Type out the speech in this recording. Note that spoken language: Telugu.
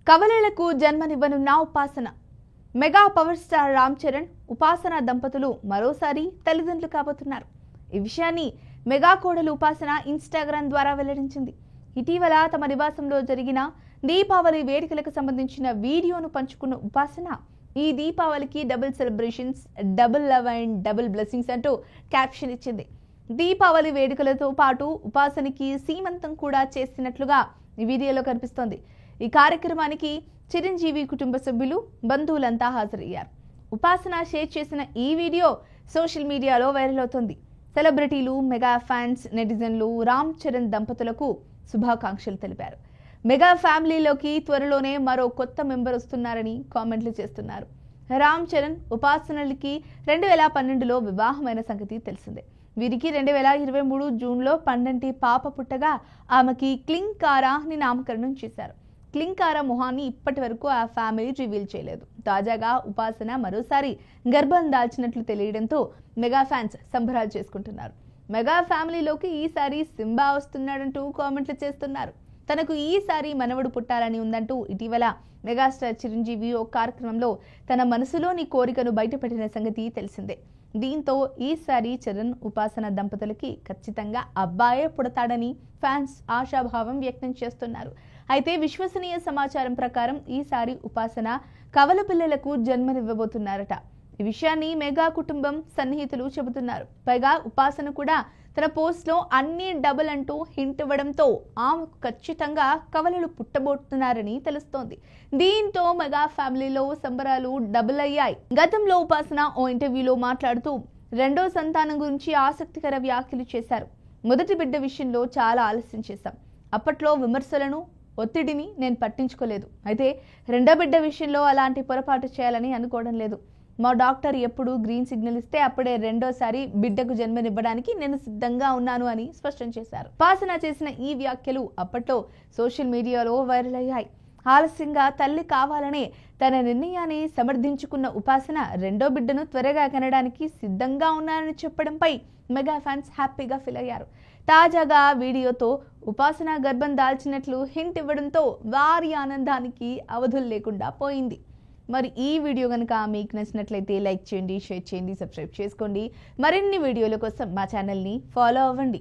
కవలలకు జన్మనివ్వనున్న ఉపాసన. Mega power star Ram Charan, ఉపాసన దంపతులు మరోసారి తల్లిదండ్రులు కాబోతున్నారు. ఈ విషయాన్ని మెగా కోడలు ఉపాసన ఇన్స్టాగ్రామ్ ద్వారా వెల్లడించింది. ఇటీవల తమ నివాసంలో జరిగిన దీపావళి వేడుకలకు సంబంధించిన వీడియోను పంచుకున్న ఉపాసన, ఈ దీపావళికి double celebrations, double love and double blessings అంటూ క్యాప్షన్ ఇచ్చింది. దీపావళి వేడుకలతో పాటు ఉపాసనకి సీమంతం కూడా చేసినట్లుగా ఈ వీడియోలో కనిపిస్తోంది. ఈ కార్యక్రమానికి చిరంజీవి కుటుంబ సభ్యులు, బంధువులంతా హాజరయ్యారు. ఉపాసన షేర్ చేసిన ఈ వీడియో సోషల్ మీడియాలో వైరల్ అవుతోంది. సెలబ్రిటీలు, మెగా ఫ్యాన్స్, నెటిజన్లు రామ్ చరణ్ దంపతులకు శుభాకాంక్షలు తెలిపారు. మెగా ఫ్యామిలీలోకి త్వరలోనే మరో కొత్త మెంబర్ వస్తున్నారని కామెంట్లు చేస్తున్నారు. రామ్ చరణ్, ఉపాసనలకి 2012లో వివాహమైన సంగతి తెలిసిందే. వీరికి 2023 జూన్లో పండంటి పాప పుట్టగా ఆమెకి క్లింకారా అని నామకరణం చేశారు. క్లింకారా మొహాన్ని ఇప్పటి వరకు ఆ ఫ్యామిలీ రివీల్ చేయలేదు. తాజాగా ఉపాసన మరోసారి గర్భం దాల్చినట్లు తెలియడంతో మెగా ఫ్యాన్స్ సంబరాలు చేసుకుంటున్నారు. మెగా ఫ్యామిలీలోకి ఈసారి సింబా వస్తున్నాడంటూ కామెంట్లు చేస్తున్నారు. తనకు ఈసారి మనవడు పుట్టాలని ఉందంటూ ఇటీవల మెగాస్టార్ చిరంజీవి ఓ కార్యక్రమంలో తన మనసులోని కోరికను బయటపెట్టిన సంగతి తెలిసిందే. దీంతో ఈసారి చరణ్, ఉపాసన దంపతులకి ఖచ్చితంగా అబ్బాయే పుడతాడని ఫ్యాన్స్ ఆశాభావం వ్యక్తం చేస్తున్నారు. అయితే విశ్వసనీయ సమాచారం ప్రకారం ఈసారి ఉపాసన కవల పిల్లలకు జన్మనివ్వబోతున్నారట. ఈ విషయాన్ని మెగా కుటుంబం సన్నిహితులు చెబుతున్నారు. పైగా ఉపాసన కూడా తన పోస్ట్లో అన్ని డబుల్ అంటూ హింట్ ఇవ్వడంతో ఆమెకు ఖచ్చితంగా కవలలు పుట్టబోతున్నారని తెలుస్తోంది. దీంతో మెగా ఫ్యామిలీలో సంబరాలు డబుల్ అయ్యాయి. గతంలో ఉపాసన ఓ ఇంటర్వ్యూలో మాట్లాడుతూ రెండో సంతానం గురించి ఆసక్తికర వ్యాఖ్యలు చేశారు. మొదటి బిడ్డ విషయంలో చాలా ఆలస్యం చేశాం. అప్పట్లో విమర్శలను, ఒత్తిడిని నేను పట్టించుకోలేదు. అయితే రెండో బిడ్డ విషయంలో అలాంటి పొరపాటు చేయాలని అనుకోవడం లేదు. మా డాక్టర్ ఎప్పుడు గ్రీన్ సిగ్నల్ ఇస్తే అప్పుడే రెండోసారి బిడ్డకు జన్మనివ్వడానికి నేను సిద్ధంగా ఉన్నాను అని స్పష్టం చేశారు. ఉపాసన చేసిన ఈ వ్యాఖ్యలు అప్పట్లో సోషల్ మీడియాలో వైరల్ అయ్యాయి. ఆలస్యంగా తల్లి కావాలనే తన నిర్ణయాన్ని సమర్థించుకున్న ఉపాసన రెండో బిడ్డను త్వరగా కనడానికి సిద్ధంగా ఉన్నానని చెప్పడంపై మెగా ఫ్యాన్స్ హ్యాపీగా ఫీల్ అయ్యారు. తాజాగా వీడియోతో ఉపాసన గర్భం దాల్చినట్లు హింట్ ఇవ్వడంతో వారి ఆనందానికి అవధులు లేకుండా పోయింది. మరి ఈ వీడియో కనుక మీకు నచ్చినట్లయితే లైక్ చేయండి, షేర్ చేయండి, సబ్స్క్రైబ్ చేసుకోండి. మరిన్ని వీడియోల కోసం మా ఛానల్ని ఫాలో అవ్వండి.